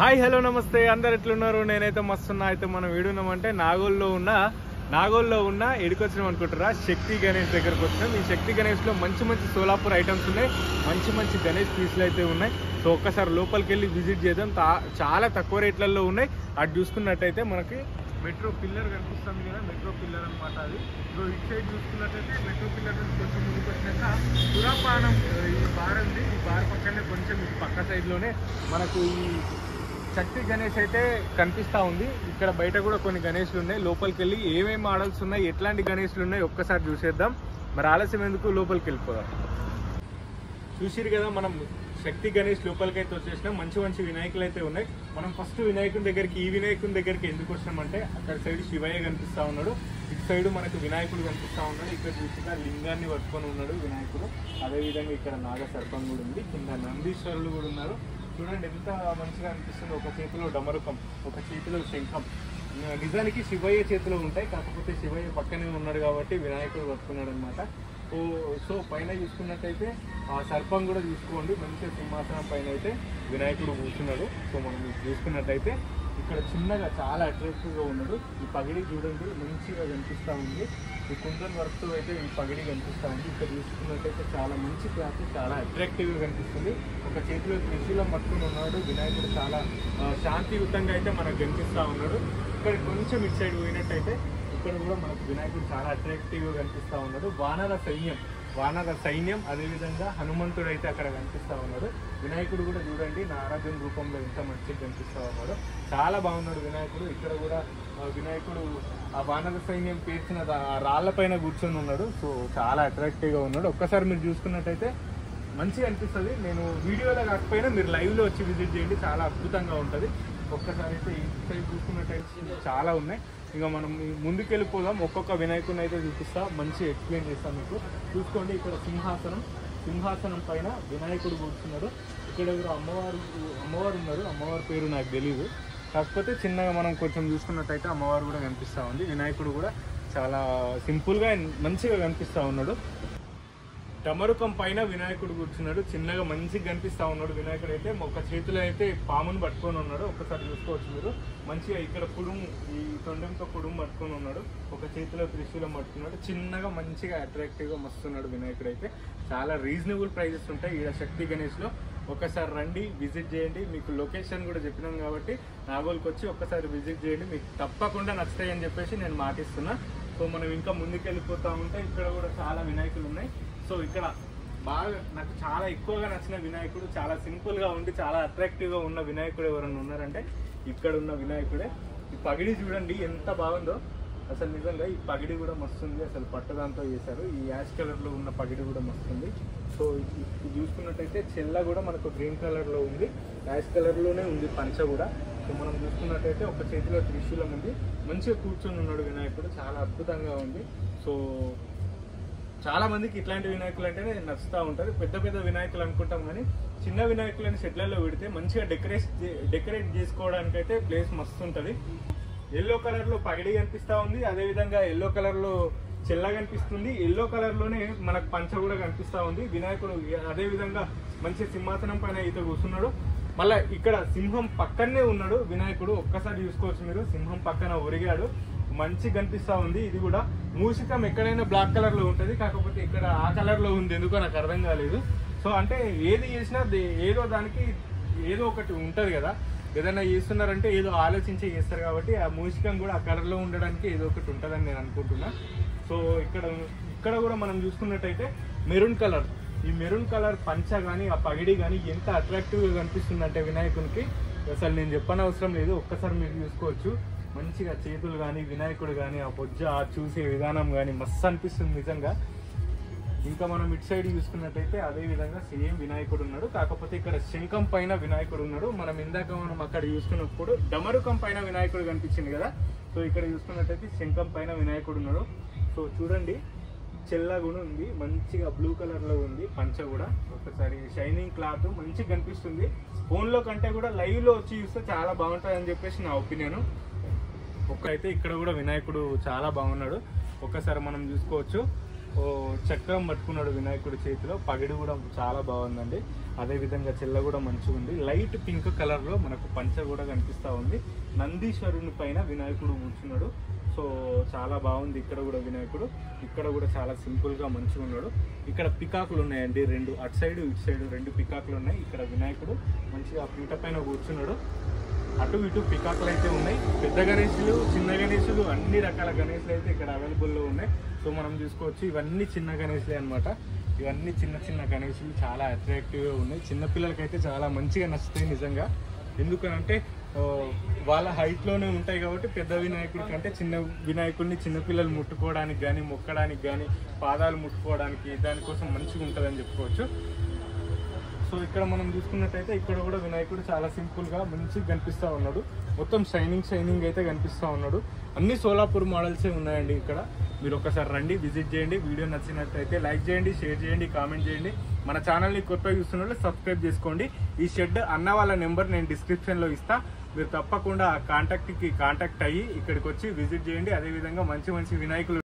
Hi hello నమస్తే అందరు ఎట్లున్నారు? నేనైతే మస్తున్నా. అయితే మనం ఏడున్నామంటే నాగోల్లో ఉన్న ఎడికొచ్చినాం అనుకుంటారా, శక్తి గణేష్ దగ్గరకు వచ్చినాం. ఈ శక్తి గణేష్లో మంచి మంచి సోలాపూర్ ఐటమ్స్ ఉన్నాయి, మంచి మంచి గణేష్ పీసులు అయితే ఉన్నాయి. సో ఒక్కసారి లోపలికి వెళ్ళి విజిట్ చేద్దాం. చాలా తక్కువ రేట్లలో ఉన్నాయి. అటు చూసుకున్నట్టయితే మనకి మెట్రో పిల్లర్ కనిపిస్తుంది కదా, మెట్రో పిల్లర్ అనమాట అది. సో ఇటు సైడ్ చూసుకున్నట్టయితే మెట్రో పిల్లర్ నుంచి కొంచెం ముందుకు వచ్చినాక సురాపానం ఈ బార్ ఉంది. ఈ బార్ పక్కనే కొంచెం ఇటు పక్క సైడ్లోనే మనకు ఈ శక్తి గణేష్ అయితే కనిపిస్తూ ఉంది. ఇక్కడ బయట కూడా కొన్ని గణేష్లు ఉన్నాయి. లోపలికి వెళ్ళి ఏమేమి మోడల్స్ ఉన్నాయి, ఎట్లాంటి గణేష్లు ఉన్నాయి ఒక్కసారి చూసేద్దాం. మరి ఆలస్యం ఎందుకు, లోపలికి వెళ్ళిపోదాం. చూసిరు కదా, మనం శక్తి గణేష్ లోపలికి అయితే వచ్చేసినాం. మంచి మంచి వినాయకులు అయితే ఉన్నాయి. మనం ఫస్ట్ వినాయకుని దగ్గరికి, ఈ వినాయకుని దగ్గరికి ఎందుకు వచ్చినామంటే అక్కడ సైడ్ శివయ్య కనిపిస్తూ ఉన్నాడు, ఇటు సైడ్ మనకు వినాయకుడు కనిపిస్తూ ఉన్నాడు. ఇక్కడ చూసిన లింగాన్ని పట్టుకొని ఉన్నాడు వినాయకుడు. అదేవిధంగా ఇక్కడ నాగ సర్పం కూడా ఉంది, కింద నందీశ్వరులు కూడా ఉన్నారు. చూడండి ఎంత మంచిగా అనిపిస్తుంది. ఒక చేతిలో డమరుకం, ఒక చేతిలో శంఖం. నిజానికి శివయ్య చేతిలో ఉంటాయి, కాకపోతే శివయ్య పక్కనే ఉన్నాడు కాబట్టి వినాయకుడు పట్టుకున్నాడు అనమాట. సో పైన చూసుకున్నట్టయితే ఆ సర్పం కూడా చూసుకోండి, మంచిగా సింహాసనం పైన అయితే వినాయకుడు కూర్చున్నాడు. సో మనం చూసుకున్నట్టయితే ఇక్కడ చిన్నగా చాలా అట్రాక్టివ్గా ఉన్నాడు. ఈ పగిడి చూడండి మంచిగా కనిపిస్తూ ఉంది. ఈ కుందన్ వర్క్తో అయితే ఈ పగిడి కనిపిస్తూ ఉంది. ఇక్కడ చూసుకున్నట్టయితే చాలా మంచి క్లాత్, చాలా అట్రాక్టివ్గా కనిపిస్తుంది. ఒక చేతిలో త్రిశూలం పట్టుకుని ఉన్నాడు వినాయకుడు. చాలా శాంతియుతంగా అయితే మనకు కనిపిస్తూ ఉన్నాడు. ఇక్కడ కొంచెం ఇటు సైడ్ పోయినట్టయితే ఇక్కడ కూడా మనకు వినాయకుడు చాలా అట్రాక్టివ్గా కనిపిస్తూ ఉన్నాడు. వానర సైన్యం అదేవిధంగా హనుమంతుడు అయితే అక్కడ కనిపిస్తూ ఉన్నాడు. వినాయకుడు కూడా చూడండి నారాజన రూపంలో ఎంత మంచిగా కనిపిస్తూ ఉన్నాడు. చాలా బాగున్నాడు వినాయకుడు. ఇక్కడ కూడా వినాయకుడు ఆ వానర సైన్యం పేర్చిన రాళ్ల పైన కూర్చొని ఉన్నాడు. సో చాలా అట్రాక్టివ్గా ఉన్నాడు. ఒక్కసారి మీరు చూసుకున్నట్టయితే మంచిగా అనిపిస్తుంది. నేను వీడియోలో కాకపోయినా మీరు లైవ్లో వచ్చి విజిట్ చేయండి, చాలా అద్భుతంగా ఉంటుంది. ఒక్కసారి అయితే ఈ సైడ్ చూసుకున్నట్టయితే చాలా ఉన్నాయి. ఇంకా మనం ముందుకు వెళ్ళిపోదాం. ఒక్కొక్క వినాయకుడిని అయితే చూపిస్తా, మంచి ఎక్స్ప్లెయిన్ చేస్తాను మీకు. చూసుకోండి ఇక్కడ సింహాసనం పైన వినాయకుడు కూర్చున్నాడు. ఇక్కడ ఎవరు అమ్మవారు ఉన్నారు. అమ్మవారి పేరు నాకు తెలియదు, కాకపోతే చిన్నగా మనం కొంచెం చూసుకున్నట్టయితే అమ్మవారు కూడా కనిపిస్తూ ఉంది. వినాయకుడు కూడా చాలా సింపుల్గా మంచిగా కనిపిస్తూ ఉన్నాడు. డమరుకం పైన వినాయకుడు కూర్చున్నాడు, చిన్నగా మంచిగా కనిపిస్తూ ఉన్నాడు. వినాయకుడు అయితే ఒక చేతిలో అయితే పామును పట్టుకొని ఉన్నాడు. ఒక్కసారి చూసుకోవచ్చు మీరు. మంచిగా ఇక్కడ కుడుము, ఈ తొండంతో కుడుము పట్టుకొని ఉన్నాడు. ఒక చేతిలో త్రిశూలం పట్టుకున్నాడు. చిన్నగా మంచిగా అట్రాక్టివ్గా మస్తున్నాడు వినాయకుడు అయితే. చాలా రీజనబుల్ ప్రైజెస్ ఉంటాయి ఈడ శక్తి గణేష్లో. ఒకసారి రండి, విజిట్ చేయండి. మీకు లొకేషన్ కూడా చెప్పినాం కాబట్టి నాగోల్కి వచ్చి ఒక్కసారి విజిట్ చేయండి, మీకు తప్పకుండా నచ్చుతాయి అని చెప్పేసి నేను మాటిస్తున్నా. సో మనం ఇంకా ముందుకు వెళ్ళిపోతూ ఉంటే ఇక్కడ కూడా చాలా వినాయకులు ఉన్నాయి. సో ఇక్కడ బాగా నాకు చాలా ఎక్కువగా నచ్చిన వినాయకుడు, చాలా సింపుల్గా ఉండి చాలా అట్రాక్టివ్గా ఉన్న వినాయకుడు ఎవరైనా ఉన్నారంటే ఇక్కడ ఉన్న వినాయకుడే. ఈ పగిడి చూడండి ఎంత బాగుందో అసలు. నిజంగా ఈ పగిడి కూడా మస్తుంది, అసలు పట్టదాంతో చేశారు. ఈ యాష్ కలర్లో ఉన్న పగిడి కూడా మస్తుంది. సో ఇది చూసుకున్నట్టయితే చెల్ల కూడా మనకు గ్రీన్ కలర్లో ఉంది, యాష్ కలర్లోనే ఉంది పంచ కూడా. సో మనం చూసుకున్నట్టయితే ఒక చేతిలో త్రిశూలం ఉంది, మంచిగా కూర్చొని ఉన్నాడు వినాయకుడు. చాలా అద్భుతంగా ఉంది. సో చాలా మందికి ఇట్లాంటి వినాయకులు అంటేనే నచ్చుతూ ఉంటుంది. పెద్ద పెద్ద వినాయకులు అనుకుంటాం, కానీ చిన్న వినాయకులని షెడ్లలో పెడితే మంచిగా డెకరేట్ చేసుకోవడానికైతే ప్లేస్ మస్తు ఉంటుంది. ఎల్లో కలర్లో పగిడి కనిపిస్తూ ఉంది, అదేవిధంగా ఎల్లో కలర్లో చెల్ల కనిపిస్తుంది. ఎల్లో కలర్లోనే మనకు పంచ కూడా కనిపిస్తూ ఉంది. వినాయకుడు అదేవిధంగా మంచి సింహాసనం పైన అయితే కూర్చున్నాడు. మళ్ళీ ఇక్కడ సింహం పక్కనే ఉన్నాడు వినాయకుడు. ఒక్కసారి చూసుకోవచ్చు మీరు, సింహం పక్కన ఒరిగాడు, మంచి కనిపిస్తూ ఉంది. ఇది కూడా మూషికం ఎక్కడైనా బ్లాక్ కలర్లో ఉంటుంది, కాకపోతే ఇక్కడ ఆ కలర్లో ఉంది, ఎందుకో నాకు అర్థం కాలేదు. సో అంటే ఏది చేసినా ఏదో దానికి ఏదో ఒకటి ఉంటుంది కదా, ఏదైనా చేస్తున్నారంటే ఏదో ఆలోచించి చేస్తారు కాబట్టి ఆ మూషికం కూడా ఆ కలర్లో ఉండడానికి ఏదో ఒకటి ఉంటుందని నేను అనుకుంటున్నా. సో ఇక్కడ కూడా మనం చూసుకున్నట్టయితే మెరూన్ కలర్, ఈ మెరూన్ కలర్ పంచ కానీ ఆ పగిడి కానీ ఎంత అట్రాక్టివ్గా కనిపిస్తుందంటే వినాయకునికి అసలు నేను చెప్పనవసరం లేదు. ఒక్కసారి మీరు చూసుకోవచ్చు. మంచిగా చేతులు కానీ వినాయకుడు కానీ ఆ బొజ్జ ఆ చూసే విధానం కానీ మస్తు అనిపిస్తుంది నిజంగా. ఇంకా మనం ఇటు సైడ్ చూసుకున్నట్టయితే అదే విధంగా సేమ్ వినాయకుడు ఉన్నాడు, కాకపోతే ఇక్కడ శంఖం పైన వినాయకుడు ఉన్నాడు. మనం అక్కడ చూసుకున్నప్పుడు డమరుకం పైన వినాయకుడు కనిపించింది కదా. సో ఇక్కడ చూసుకున్నట్టయితే శంఖం పైన వినాయకుడు ఉన్నాడు. సో చూడండి చెల్ల కూడా ఉంది, మంచిగా బ్లూ కలర్లో ఉంది పంచ కూడా. ఒకసారి షైనింగ్ క్లాత్ మంచిగా కనిపిస్తుంది. ఫోన్లో కంటే కూడా లైవ్లో వచ్చి చూస్తే చాలా బాగుంటుంది అని చెప్పేసి నా ఒపీనియన్. అయితే ఇక్కడ కూడా వినాయకుడు చాలా బాగున్నాడు. ఒక్కసారి మనం చూసుకోవచ్చు. చక్రం పట్టుకున్నాడు వినాయకుడి చేతిలో, పగిడి కూడా చాలా బాగుందండి. అదేవిధంగా చెల్ల కూడా మంచిగా ఉంది. లైట్ పింక్ కలర్లో మనకు పంచ కూడా కనిపిస్తూ ఉంది. నందీశ్వరుని పైన వినాయకుడు కూర్చున్నాడు. సో చాలా బాగుంది. ఇక్కడ కూడా వినాయకుడు, ఇక్కడ కూడా చాలా సింపుల్గా మంచిగా ఉన్నాడు. ఇక్కడ పికాకులు ఉన్నాయండి రెండు, అటు సైడ్ ఇటు సైడ్ రెండు పికాకులు ఉన్నాయి. ఇక్కడ వినాయకుడు మంచిగా పీట పైన కూర్చున్నాడు. అటు ఇటు పికాకులు అయితే ఉన్నాయి. పెద్ద గణేశులు, చిన్న గణేశులు, అన్ని రకాల గణేశులు అయితే ఇక్కడ అవైలబుల్లో ఉన్నాయి. సో మనం చూసుకోవచ్చు ఇవన్నీ చిన్న గణేశులే అనమాట. ఇవన్నీ చిన్న చిన్న గణేశులు చాలా అట్రాక్టివ్గా ఉన్నాయి. చిన్నపిల్లలకైతే చాలా మంచిగా నచ్చుతాయి నిజంగా. ఎందుకనంటే వాళ్ళ హైట్లోనే ఉంటాయి కాబట్టి పెద్ద వినాయకుడి కంటే చిన్న వినాయకుడిని చిన్నపిల్లలు ముట్టుకోవడానికి కానీ, మొక్కడానికి కానీ, పాదాలు ముట్టుకోవడానికి దానికోసం మంచిగా ఉంటుందని చెప్పుకోవచ్చు. సో ఇక్కడ మనం చూసుకున్నట్టయితే ఇక్కడ కూడా వినాయకుడు చాలా సింపుల్గా మంచిగా కనిపిస్తూ ఉన్నాడు. మొత్తం షైనింగ్ అయితే కనిపిస్తూ ఉన్నాడు. అన్ని సోలాపూర్ మోడల్సే ఉన్నాయండి ఇక్కడ. మీరు ఒకసారి రండి, విజిట్ చేయండి. వీడియో నచ్చినట్లయితే లైక్ చేయండి, షేర్ చేయండి, కామెంట్ చేయండి. మన ఛానల్ని కొత్తగా చూస్తున్న వాళ్ళు సబ్స్క్రైబ్ చేసుకోండి. ఈ షెడ్ అన్న వాళ్ళ నెంబర్ నేను డిస్క్రిప్షన్లో ఇస్తా. మీరు తప్పకుండా కాంటాక్ట్ అయ్యి ఇక్కడికి వచ్చి విజిట్ చేయండి. అదేవిధంగా మంచి వినాయకులు